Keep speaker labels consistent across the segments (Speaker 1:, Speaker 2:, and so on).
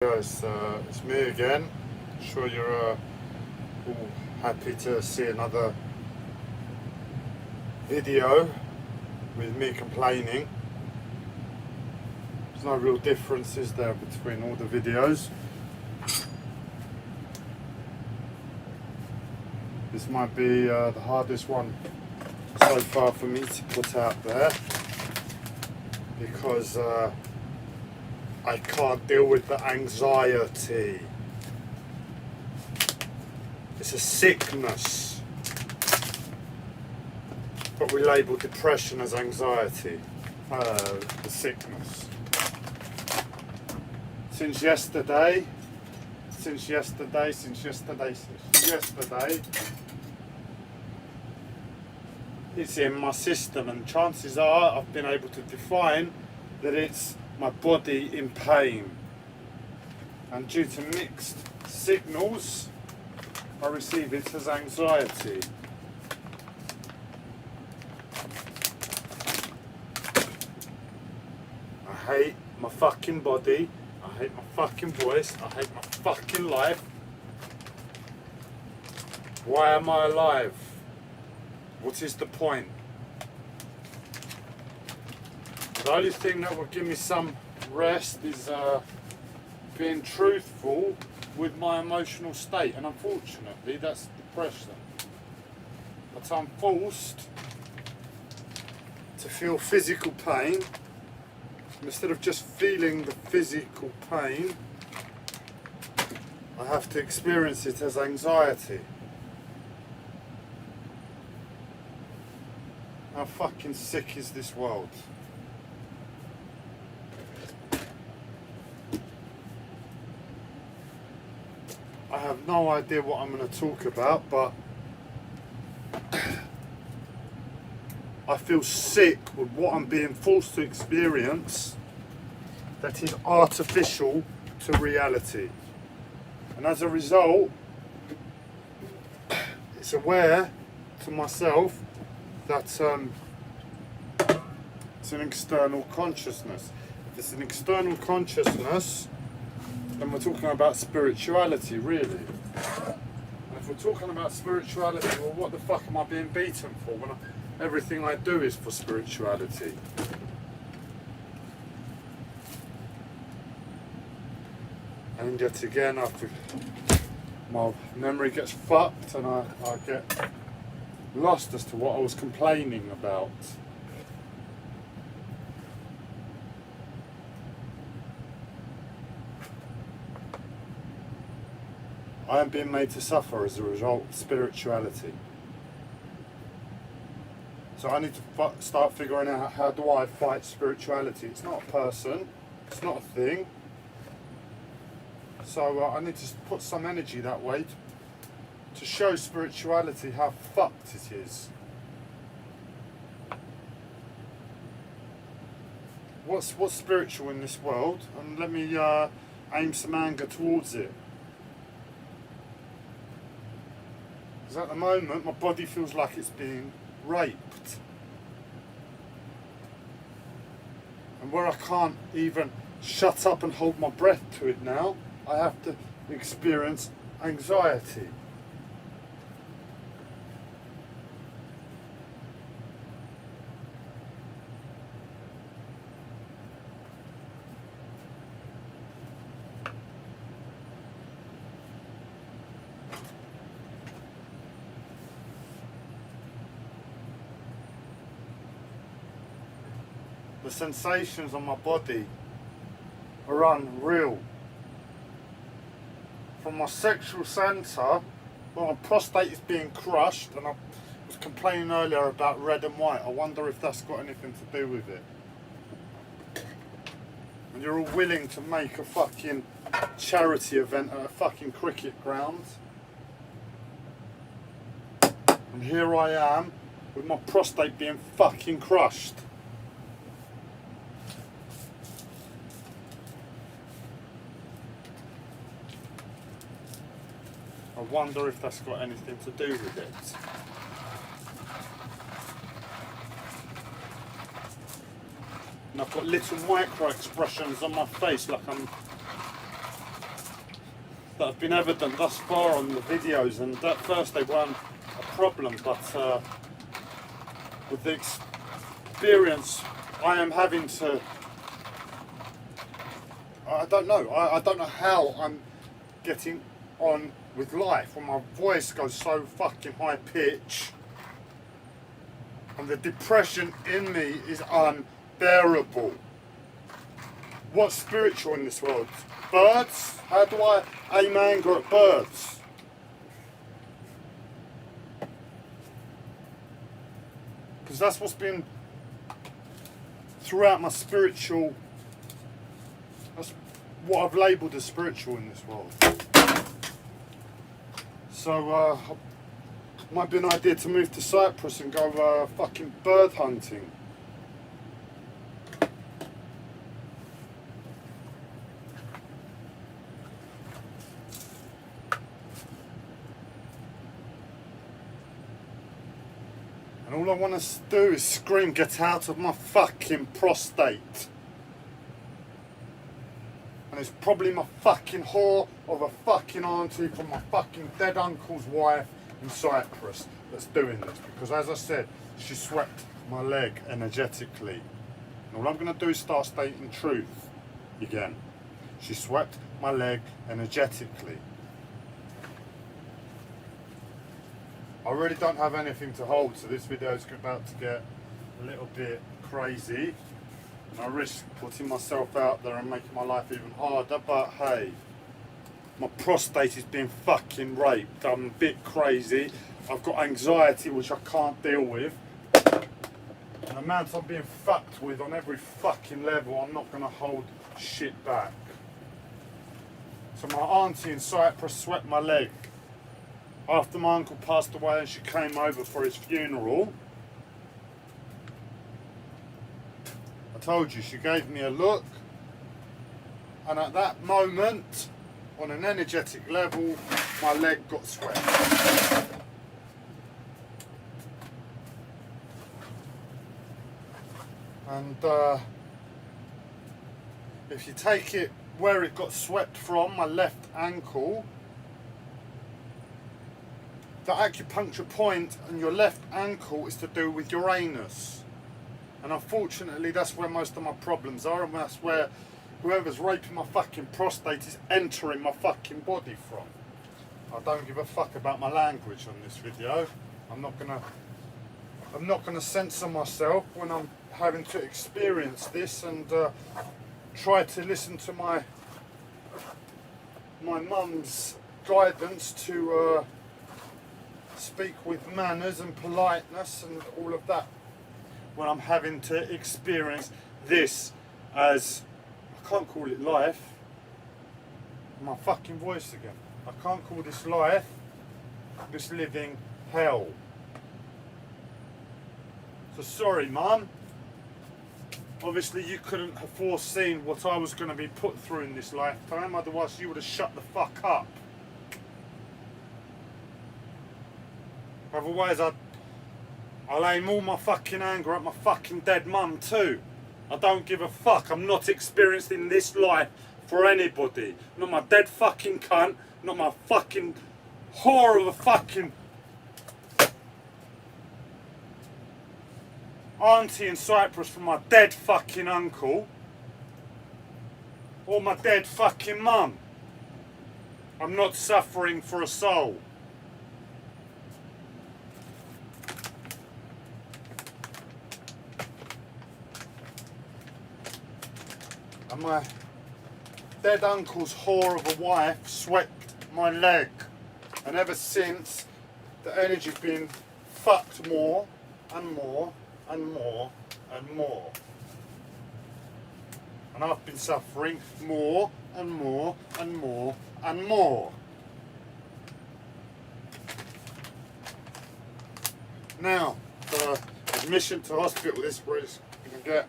Speaker 1: Guys, it's me again. Sure you're all happy to see another video with me complaining. There's no real difference, is there, between all the videos? This might be the hardest one so far for me to put out there because I can't deal with the anxiety. It's a sickness, but we label depression as anxiety, the sickness. Since yesterday, it's in my system, and chances are I've been able to define that it's my body in pain, and due to mixed signals I receive it as anxiety. I hate my fucking body, I hate my fucking voice, I hate my fucking life. Why am I alive? What is the point? The only thing that will give me some rest is being truthful with my emotional state, and unfortunately that's depression. But I'm forced to feel physical pain. Instead of just feeling the physical pain, I have to experience it as anxiety. How fucking sick is this world? I have no idea what I'm going to talk about, but I feel sick with what I'm being forced to experience that is artificial to reality. And as a result, it's aware to myself that it's an external consciousness. If it's an external consciousness, then we're talking about spirituality, really. And if we're talking about spirituality, well, what the fuck am I being beaten for when everything I do is for spirituality? And yet again, my memory gets fucked and I get lost as to what I was complaining about. I am being made to suffer as a result of spirituality. So I need to start figuring out, how do I fight spirituality? It's not a person, it's not a thing. So I need to put some energy that way to show spirituality how fucked it is. What's spiritual in this world? And let me aim some anger towards it. Because at the moment my body feels like it's being raped. And where I can't even shut up and hold my breath to it now, I have to experience anxiety. The sensations on my body are unreal. From my sexual centre, well, my prostate is being crushed, and I was complaining earlier about red and white. I wonder if that's got anything to do with it. And you're all willing to make a fucking charity event at a fucking cricket ground. And here I am with my prostate being fucking crushed. I wonder if that's got anything to do with it. And I've got little micro expressions on my face, like I'm that have been evident thus far on the videos, and at first they weren't a problem, but with the experience I am having to, I don't know how I'm getting on with life when my voice goes so fucking high pitch and the depression in me is unbearable. What's spiritual in this world? Birds? How do I aim anger at birds? Because that's what's been throughout my spiritual, that's what I've labelled as spiritual in this world. So might be an idea to move to Cyprus and go fucking bird hunting. And all I want to do is scream, get out of my fucking prostate. And it's probably my fucking whore of a fucking auntie from my fucking dead uncle's wife in Cyprus that's doing this. Because as I said, she swept my leg energetically. And all I'm going to do is start stating truth again. She swept my leg energetically. I really don't have anything to hold, so this video is about to get a little bit crazy. And I risk putting myself out there and making my life even harder, but hey, my prostate is being fucking raped. I'm a bit crazy. I've got anxiety which I can't deal with. And the amount I'm being fucked with on every fucking level, I'm not going to hold shit back. So my auntie in Cyprus swept my leg. After my uncle passed away and she came over for his funeral, I told you, she gave me a look, and at that moment, on an energetic level, my leg got swept. And if you take it where it got swept from, my left ankle, the acupuncture point on your left ankle is to do with Uranus. And unfortunately that's where most of my problems are, and that's where whoever's raping my fucking prostate is entering my fucking body from. I don't give a fuck about my language on this video. I'm not gonna censor myself when I'm having to experience this, and try to listen to my mum's guidance to speak with manners and politeness and all of that when I'm having to experience this as, I can't call it life, my fucking voice again, I can't call this life, this living hell. So sorry Mum, obviously you couldn't have foreseen what I was going to be put through in this lifetime, otherwise you would have shut the fuck up. Otherwise I'll aim all my fucking anger at my fucking dead mum too. I don't give a fuck. I'm not experiencing this life for anybody. Not my dead fucking cunt, not my fucking whore of a fucking auntie in Cyprus from my dead fucking uncle, or my dead fucking mum. I'm not suffering for a soul. And my dead uncle's whore of a wife swept my leg, and ever since the energy's been fucked more and more and more and more, and I've been suffering more and more and more and more. Now the admission to hospital, this is where it's going to get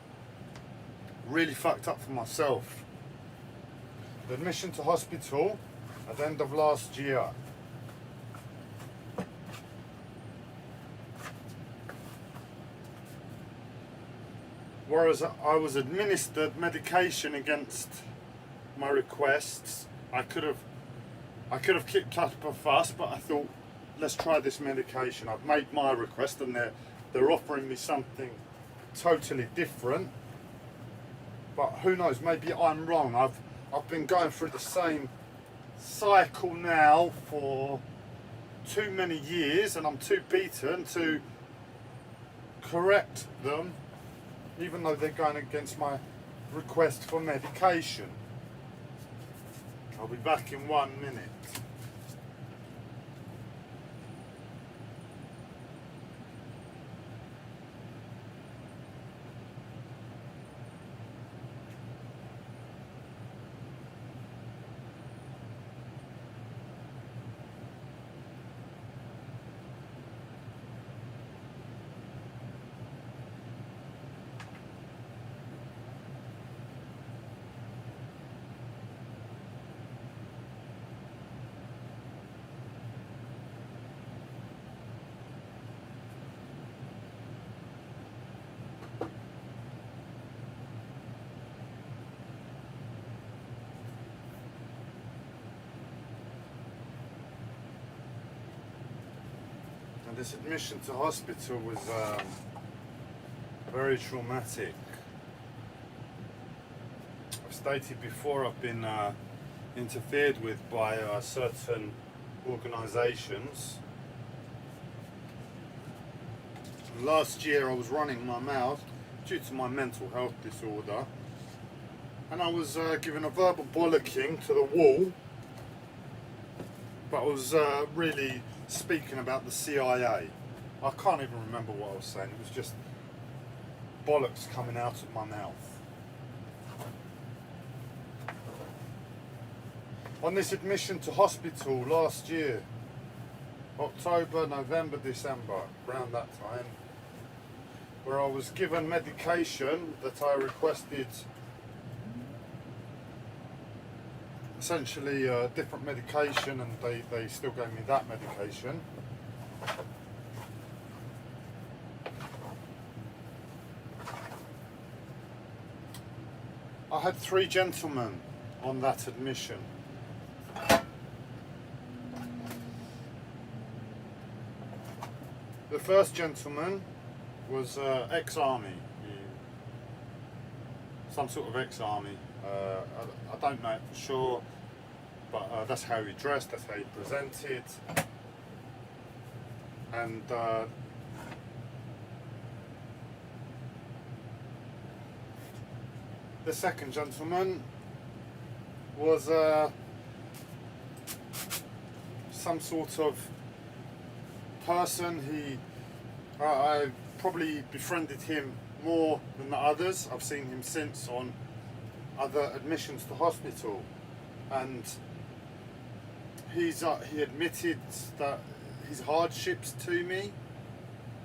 Speaker 1: really fucked up for myself. The admission to hospital at the end of last year. Whereas I was administered medication against my requests, I could have I could have kicked up a fuss, but I thought, let's try this medication. I've made my request and they're offering me something totally different. But who knows, maybe I'm wrong. I've been going through the same cycle now for too many years and I'm too beaten to correct them, even though they're going against my request for medication. I'll be back in 1 minute. This admission to hospital was very traumatic. I've stated before I've been interfered with by certain organisations. Last year I was running my mouth due to my mental health disorder, and I was given a verbal bollocking to the wall, but I was really speaking about the CIA. I can't even remember what I was saying. It was just bollocks coming out of my mouth. On this admission to hospital last year, October, November, December, around that time, where I was given medication that I requested, essentially a different medication, and they still gave me that medication. I had 3 gentlemen on that admission. The first gentleman was ex-army, some sort of ex-army. I don't know it for sure, but that's how he dressed, that's how he presented. And the second gentleman was some sort of person. I probably befriended him more than the others. I've seen him since on other admissions to hospital, and he admitted that his hardships to me,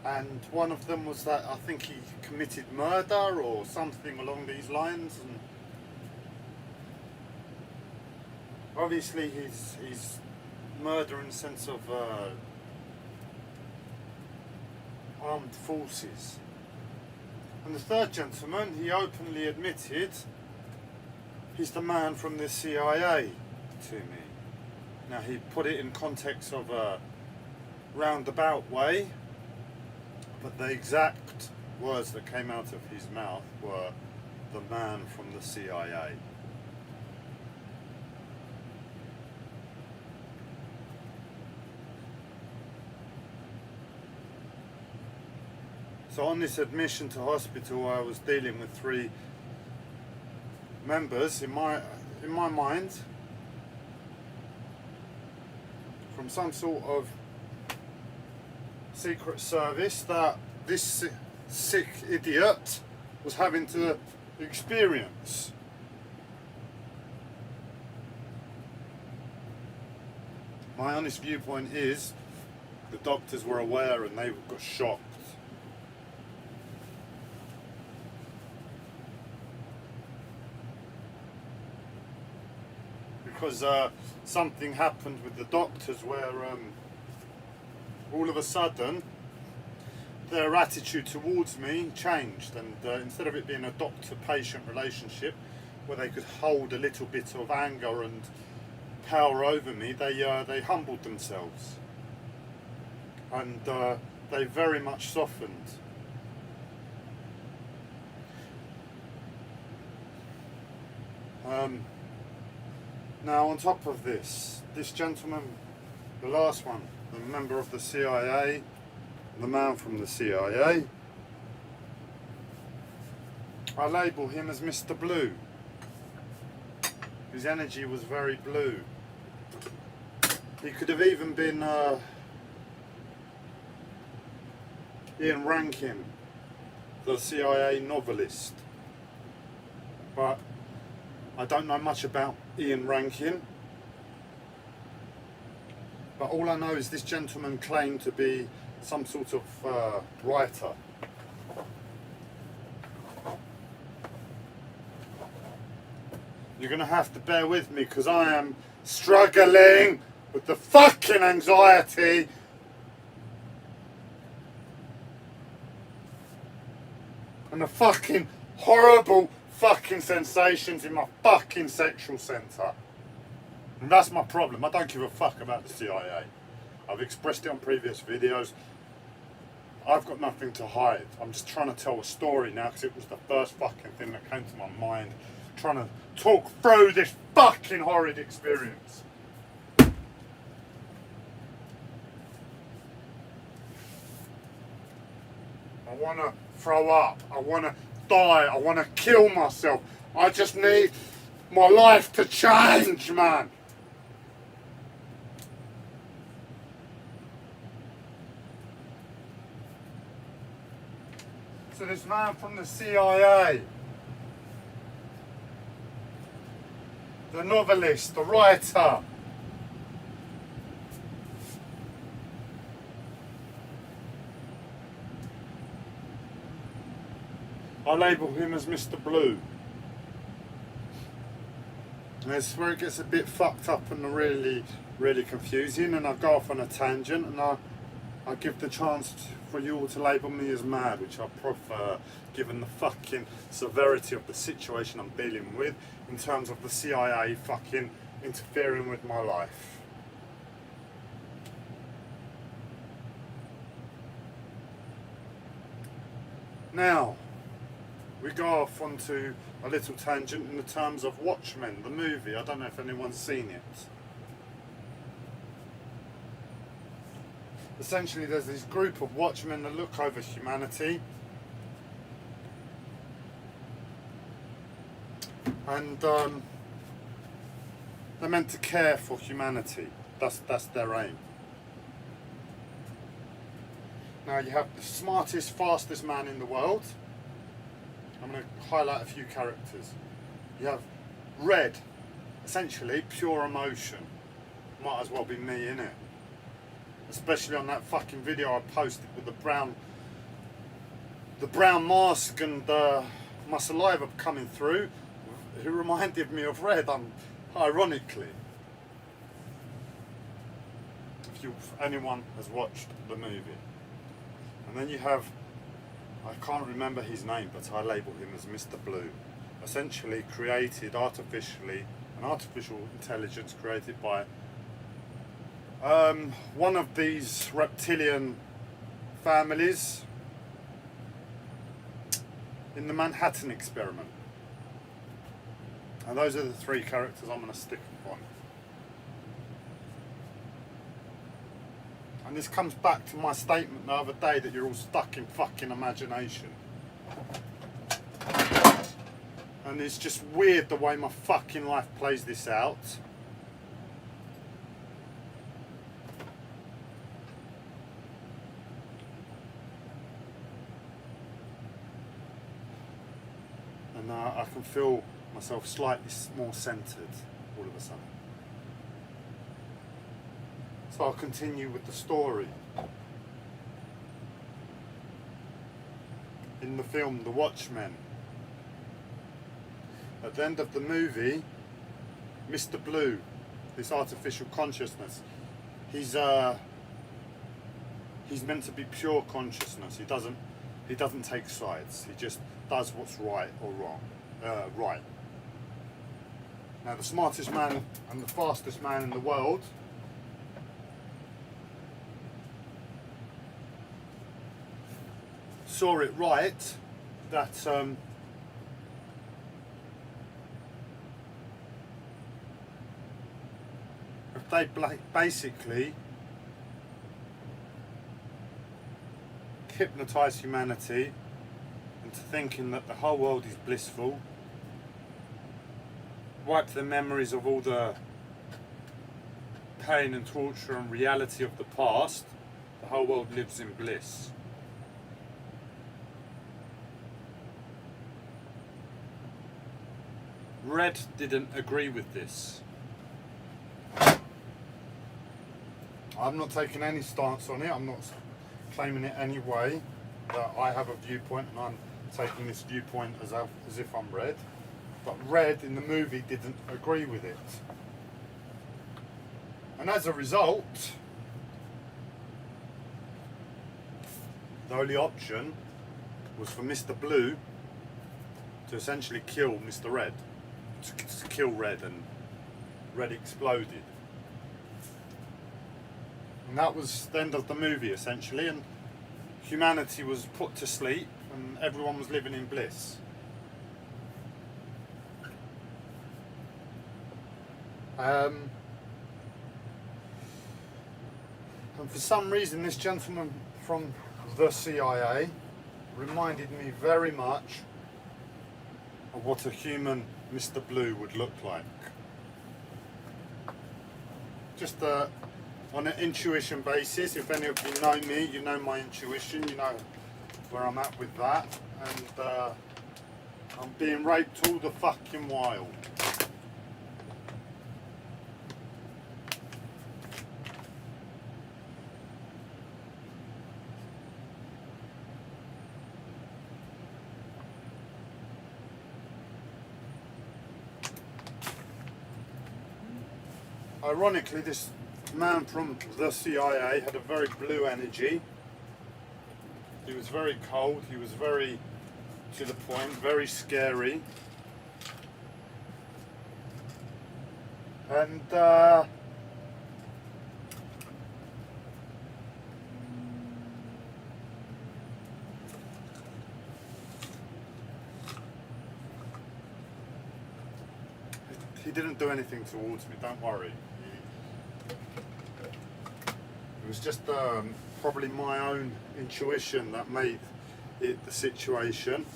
Speaker 1: and one of them was that I think he committed murder or something along these lines. And obviously he's murder in the sense of armed forces. And the third gentleman, he openly admitted he's the man from the CIA to me. Now, he put it in context of a roundabout way, but the exact words that came out of his mouth were the man from the CIA. So on this admission to hospital, I was dealing with 3 members in my mind from some sort of secret service that this sick idiot was having to experience. My honest viewpoint is the doctors were aware and they got shocked. Because something happened with the doctors where all of a sudden their attitude towards me changed, and instead of it being a doctor-patient relationship where they could hold a little bit of anger and power over me, they humbled themselves, and they very much softened. Now, on top of this gentleman, the last one, the member of the CIA, the man from the CIA, I label him as Mr. Blue. His energy was very blue. He could have even been Ian Rankin, the CIA novelist. But I don't know much about Ian Rankin. But all I know is this gentleman claimed to be some sort of writer. You're going to have to bear with me because I am struggling with the fucking anxiety and the fucking horrible fucking sensations in my fucking sexual centre. And that's my problem. I don't give a fuck about the CIA. I've expressed it on previous videos. I've got nothing to hide. I'm just trying to tell a story now because it was the first fucking thing that came to my mind. Trying to talk through this fucking horrid experience. I want to throw up. I want to die. I want to kill myself. I just need my life to change, man. So this man from the CIA, the novelist, the writer, I label him as Mr. Blue. And this is where it gets a bit fucked up and really, really confusing, and I go off on a tangent, and I give the chance for you all to label me as mad, which I prefer, given the fucking severity of the situation I'm dealing with in terms of the CIA fucking interfering with my life. Now, we go off onto a little tangent in the terms of Watchmen, the movie. I don't know if anyone's seen it. Essentially, there's this group of watchmen that look over humanity, and they're meant to care for humanity. That's their aim. Now you have the smartest, fastest man in the world. I'm going to highlight a few characters. You have Red, essentially pure emotion. Might as well be me, innit? Especially on that fucking video I posted with the brown mask and my saliva coming through, who reminded me of Red, ironically. If anyone has watched the movie. And then you have, I can't remember his name, but I label him as Mr. Blue. Essentially created artificially, an artificial intelligence created by one of these reptilian families in the Manhattan experiment. And those are the three characters I'm going to stick on. And this comes back to my statement the other day that you're all stuck in fucking imagination. And it's just weird the way my fucking life plays this out. And I can feel myself slightly more centered all of a sudden. So I'll continue with the story. In the film The Watchmen, at the end of the movie, Mr. Blue, this artificial consciousness, he's meant to be pure consciousness. He doesn't take sides. He just does what's right or wrong. Right. Now the smartest man and the fastest man in the world saw it right that if they basically hypnotise humanity into thinking that the whole world is blissful, wipe the memories of all the pain and torture and reality of the past, the whole world lives in bliss. Red didn't agree with this. I'm not taking any stance on it. I'm not claiming it any way that I have a viewpoint and I'm taking this viewpoint as if I'm red. But Red in the movie didn't agree with it. And as a result, the only option was for Mr. Blue to essentially kill Mr. Red. To kill Red, and Red exploded. And that was the end of the movie essentially, and humanity was put to sleep and everyone was living in bliss. And for some reason this gentleman from the CIA reminded me very much of what a human Mr. Blue would look like. Just on an intuition basis, if any of you know me, you know my intuition, you know where I'm at with that, and I'm being raped all the fucking while. Ironically, this man from the CIA had a very blue energy. He was very cold, he was very to the point, very scary. And he didn't do anything towards me, don't worry. It was just probably my own intuition that made it the situation.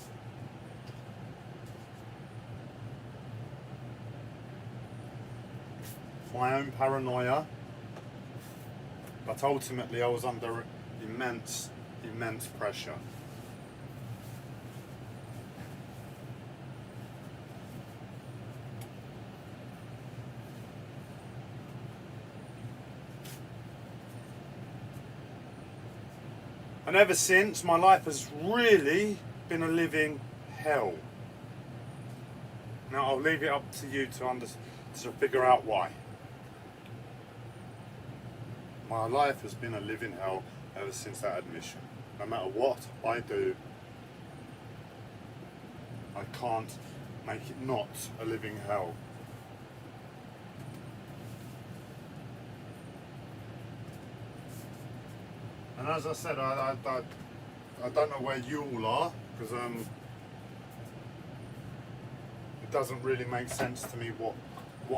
Speaker 1: My own paranoia. But ultimately I was under immense pressure. And ever since, my life has really been a living hell. Now I'll leave it up to you to figure out why. My life has been a living hell ever since that admission. No matter what I do, I can't make it not a living hell. And as I said, I don't know where you all are, because it doesn't really make sense to me what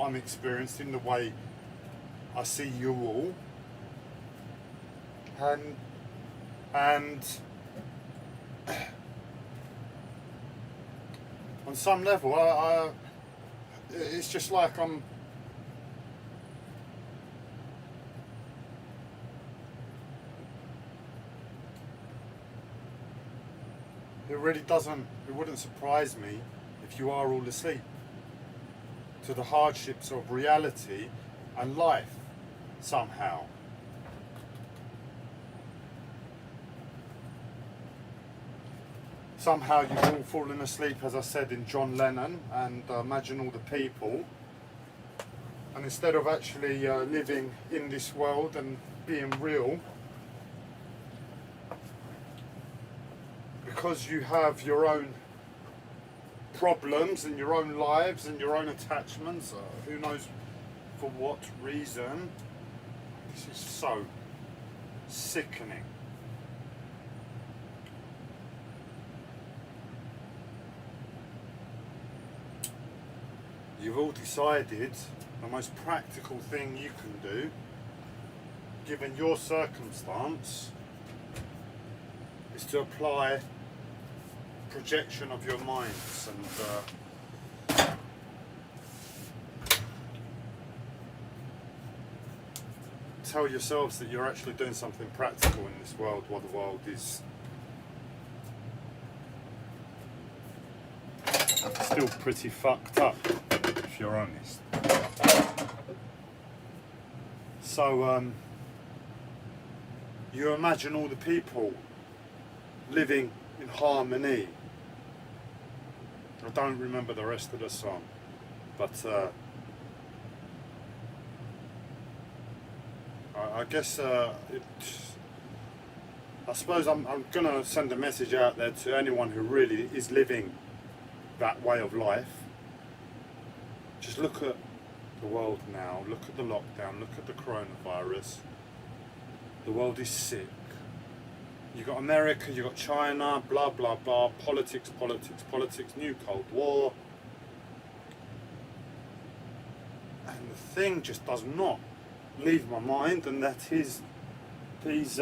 Speaker 1: I'm experiencing, the way I see you all. And on some level, it's just like it wouldn't surprise me if you are all asleep to the hardships of reality and life somehow. Somehow you've all fallen asleep, as I said, in John Lennon, and imagine all the people, and instead of actually living in this world and being real, because you have your own problems in your own lives and your own attachments, who knows for what reason. This is so sickening. You've all decided the most practical thing you can do, given your circumstance, is to apply projection of your minds and tell yourselves that you're actually doing something practical in this world while the world is still pretty fucked up, if you're honest. So you imagine all the people living in harmony. I don't remember the rest of the song, but I guess I suppose I'm gonna send a message out there to anyone who really is living that way of life. Just look at the world now, look at the lockdown, look at the coronavirus. The world is sick. You got America, you got China, blah blah blah, politics, new Cold War. And the thing just does not leave my mind, and that is these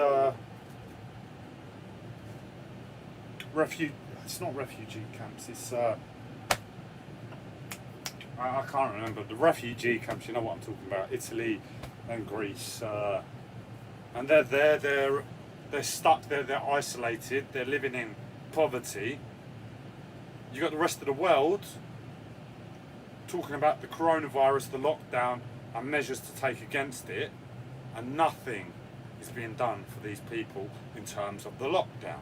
Speaker 1: it's not refugee camps, it's I can't remember, the refugee camps, you know what I'm talking about, Italy and Greece, and they're there, they're stuck there, they're isolated, they're living in poverty. You got the rest of the world talking about the coronavirus, the lockdown, and measures to take against it, and nothing is being done for these people in terms of the lockdown.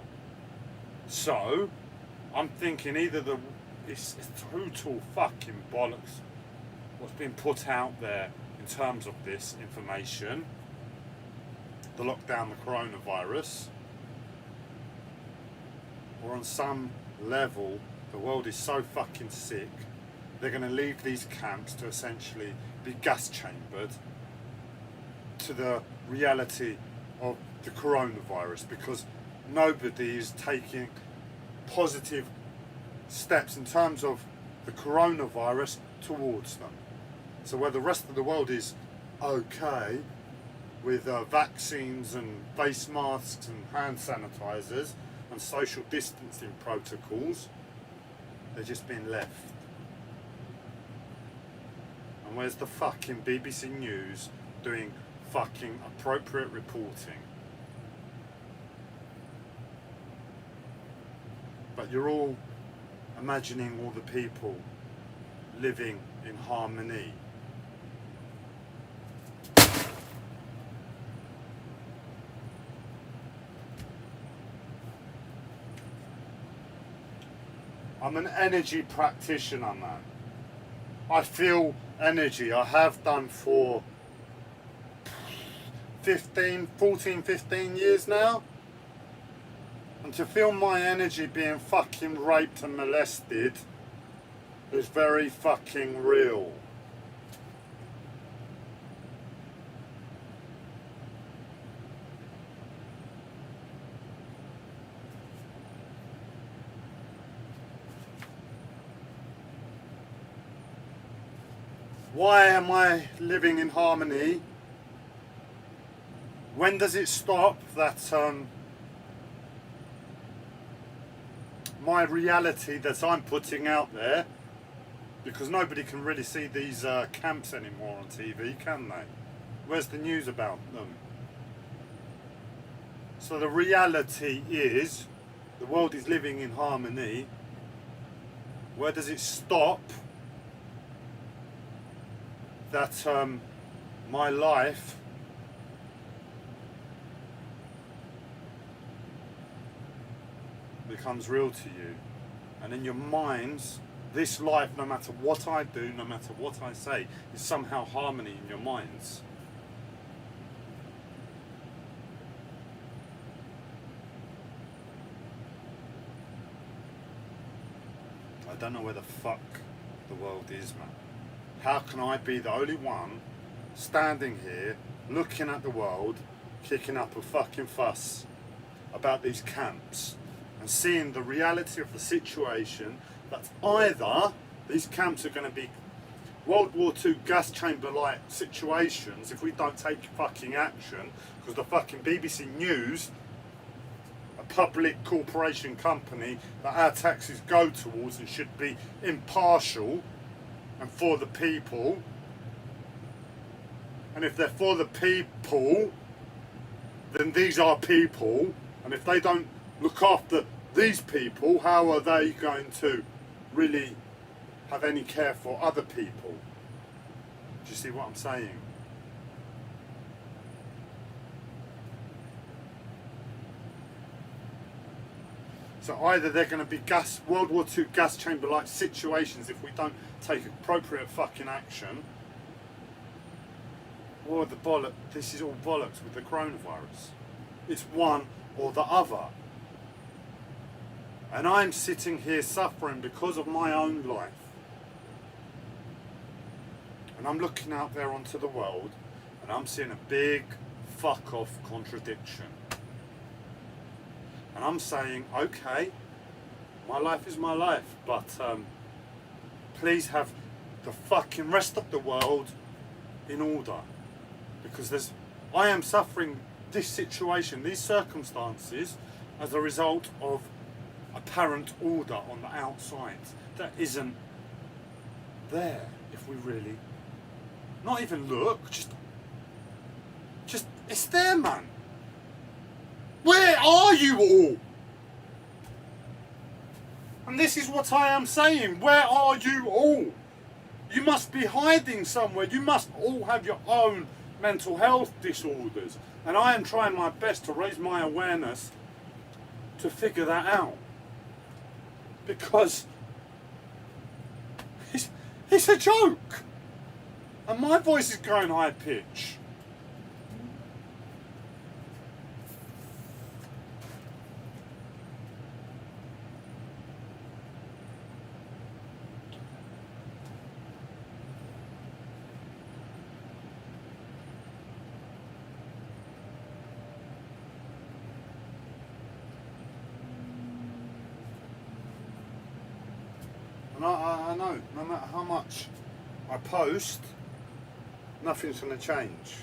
Speaker 1: So I'm thinking either it's total fucking bollocks what's been put out there in terms of this information, the lockdown, the coronavirus, or on some level the world is so fucking sick they're going to leave these camps to essentially be gas chambered to the reality of the coronavirus, because nobody is taking positive steps in terms of the coronavirus towards them. So where the rest of the world is okay with vaccines and face masks and hand sanitizers and social distancing protocols, they're just being left. And where's the fucking BBC News doing fucking appropriate reporting? But you're all imagining all the people living in harmony. I'm an energy practitioner, man. I feel energy. I have done for 14, 15 years now. And to feel my energy being fucking raped and molested is very fucking real. Why am I living in harmony? When does it stop that my reality that I'm putting out there, because nobody can really see these camps anymore on TV, can they? Where's the news about them? So the reality is the world is living in harmony. Where does it stop that my life becomes real to you, and in your minds, this life, no matter what I do, no matter what I say, is somehow harmony in your minds? I don't know where the fuck the world is, man. How can I be the only one standing here, looking at the world, kicking up a fucking fuss about these camps and seeing the reality of the situation, that either these camps are going to be World War II gas chamber-like situations if we don't take fucking action, because the fucking BBC News, a public corporation company that our taxes go towards and should be impartial and for the people, and if they're for the people, then these are people, and if they don't look after these people, how are they going to really have any care for other people? Do you see what I'm saying? So either they're going to be World War II gas chamber-like situations if we don't take appropriate fucking action, or this is all bollocks with the coronavirus. It's one or the other. And I'm sitting here suffering because of my own life. And I'm looking out there onto the world and I'm seeing a big fuck off contradiction. And I'm saying, okay, my life is my life, but please have the fucking rest of the world in order. Because I am suffering this situation, these circumstances, as a result of apparent order on the outside that isn't there if we really not even look, just it's there, man. Where are you all? And this is what I am saying. Where are you all? You must be hiding somewhere. You must all have your own mental health disorders. And I am trying my best to raise my awareness to figure that out. Because it's a joke. And my voice is going high pitch. And I know, no matter how much I post, nothing's going to change.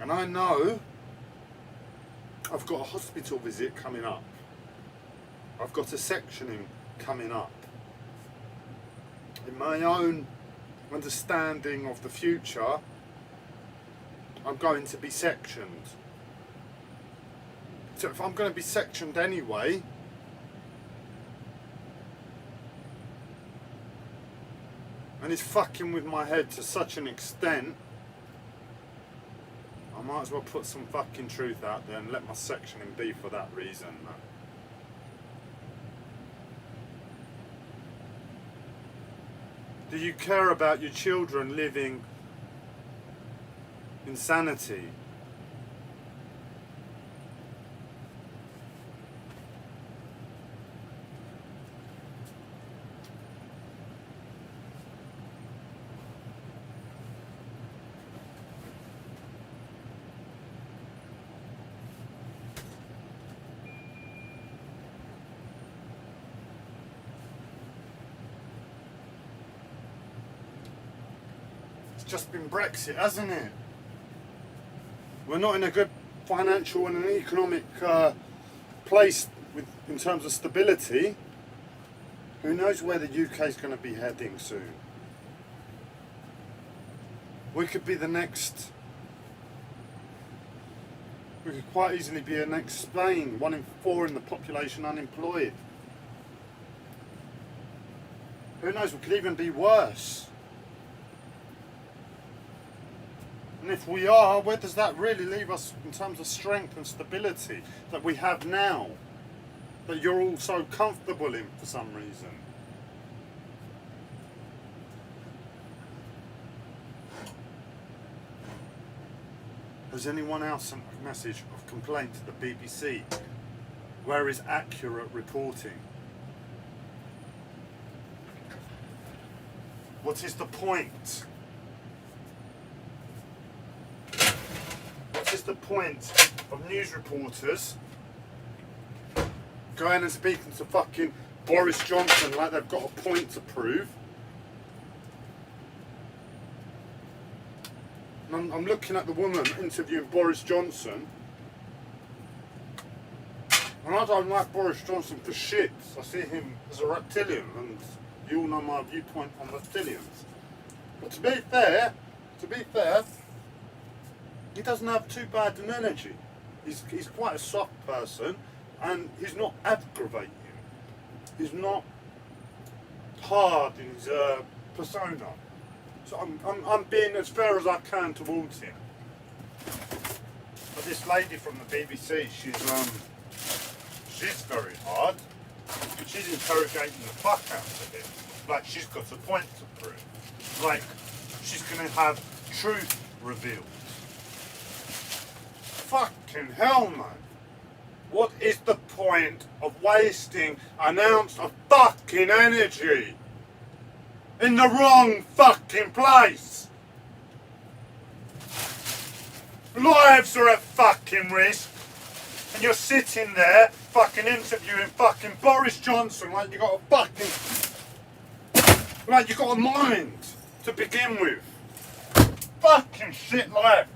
Speaker 1: And I know I've got a hospital visit coming up. I've got a sectioning coming up. In my own understanding of the future, I'm going to be sectioned. So if I'm going to be sectioned anyway, and it's fucking with my head to such an extent, I might as well put some fucking truth out there and let my sectioning be for that reason. Do you care about your children living in sanity? Just been Brexit, hasn't it? We're not in a good financial and an economic place in terms of stability. Who knows where the UK is going to be heading soon? We could be the next. We could quite easily be the next Spain. 1 in 4 in the population unemployed. Who knows? We could even be worse. And if we are, where does that really leave us in terms of strength and stability that we have now? That you're all so comfortable in for some reason. Has anyone else sent a message of complaint to the BBC? Where is accurate reporting? What is the point? What is the point of news reporters going and speaking to fucking Boris Johnson like they've got a point to prove? And I'm looking at the woman interviewing Boris Johnson, and I don't like Boris Johnson for shit. I see him as a reptilian, and you all know my viewpoint on reptilians. But to be fair, he doesn't have too bad an energy. He's quite a soft person, and he's not aggravating. He's not hard in his persona. So I'm being as fair as I can towards him. But this lady from the BBC, she's very hard. She's interrogating the fuck out of him. Like she's got a point to prove. Like she's going to have truth revealed. Fucking hell, man. What is the point of wasting an ounce of fucking energy in the wrong fucking place? Lives are at fucking risk, and you're sitting there fucking interviewing fucking Boris Johnson like you got a mind to begin with. Fucking shit life.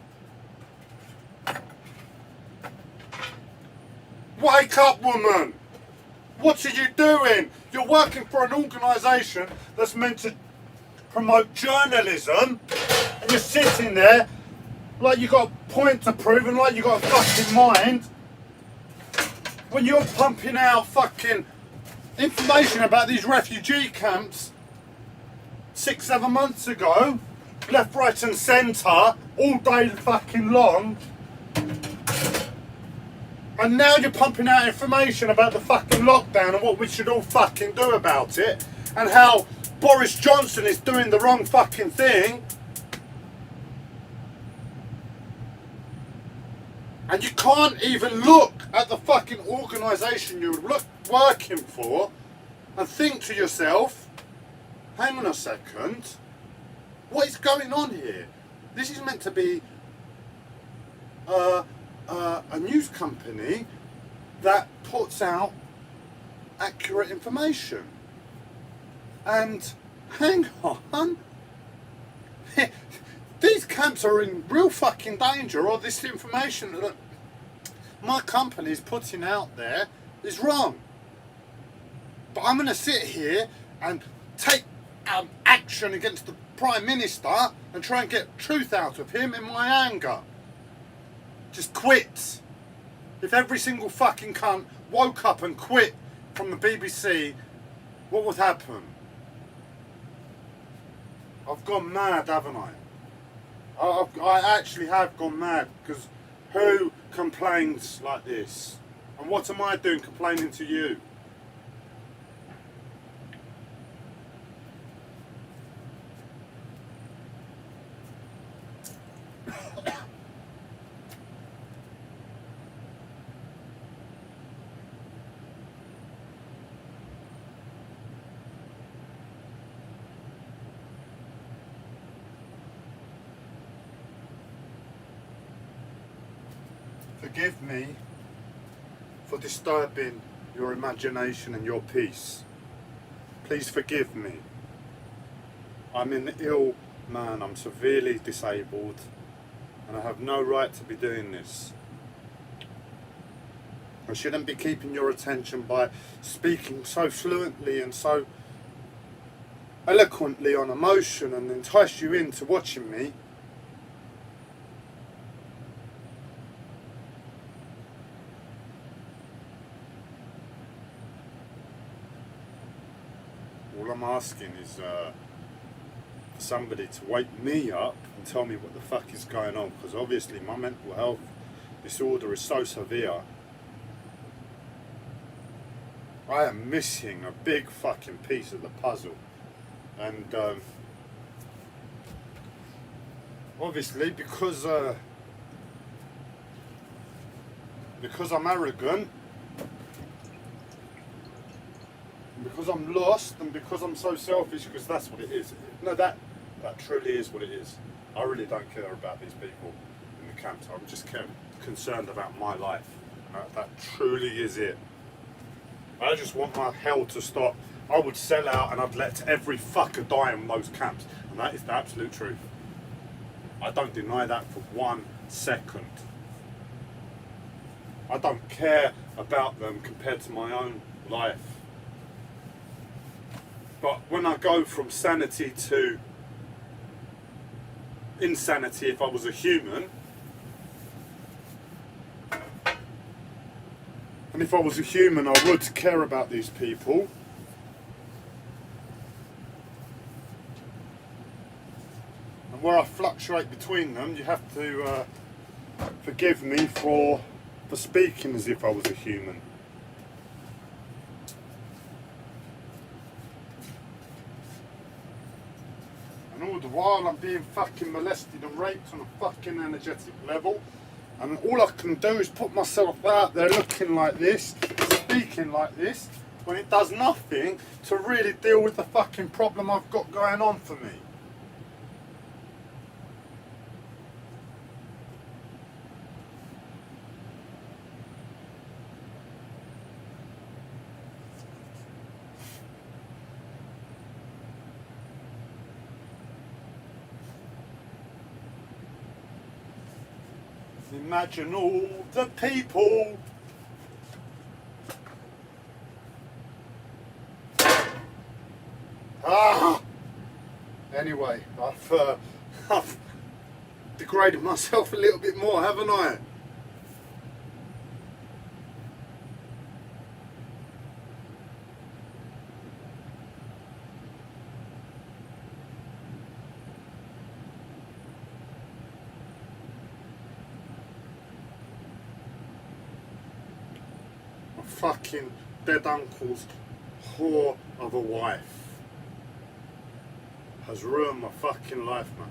Speaker 1: Wake up, woman! What are you doing? You're working for an organisation that's meant to promote journalism, and you're sitting there like you got a point to prove and like you got a fucking mind, when you're pumping out fucking information about these refugee camps 6-7 months ago, left, right and centre, all day fucking long. And now you're pumping out information about the fucking lockdown and what we should all fucking do about it, and how Boris Johnson is doing the wrong fucking thing. And you can't even look at the fucking organisation you're working for and think to yourself, hang on a second, what is going on here? This is meant to be a news company that puts out accurate information. And hang on, these camps are in real fucking danger, or this information that my company is putting out there is wrong. But I'm going to sit here and take action against the Prime Minister and try and get truth out of him in my anger. Just quit. If every single fucking cunt woke up and quit from the BBC, what would happen? I've gone mad, haven't I? I actually have gone mad, because who complains like this? And what am I doing complaining to you? Forgive me for disturbing your imagination and your peace. Please forgive me. I'm an ill man, I'm severely disabled, and I have no right to be doing this. I shouldn't be keeping your attention by speaking so fluently and so eloquently on emotion and entice you into watching me. All I'm asking is for somebody to wake me up and tell me what the fuck is going on, because obviously my mental health disorder is so severe. I am missing a big fucking piece of the puzzle, and obviously because I'm arrogant, because because I'm lost and because I'm so selfish, because that's what it is. No, that truly is what it is. I really don't care about these people in the camps. I'm just concerned about my life. That truly is it. I just want my hell to stop. I would sell out and I'd let every fucker die in those camps. And that is the absolute truth. I don't deny that for 1 second. I don't care about them compared to my own life. But when I go from sanity to insanity, if I was a human, and if I was a human, I would care about these people. And where I fluctuate between them, you have to forgive me for speaking as if I was a human. And all the while I'm being fucking molested and raped on a fucking energetic level. And all I can do is put myself out there looking like this, speaking like this, when it does nothing to really deal with the fucking problem I've got going on for me. Imagine all the people Anyway, I've degraded myself a little bit more, haven't I? Fucking dead uncle's whore of a wife has ruined my fucking life, man.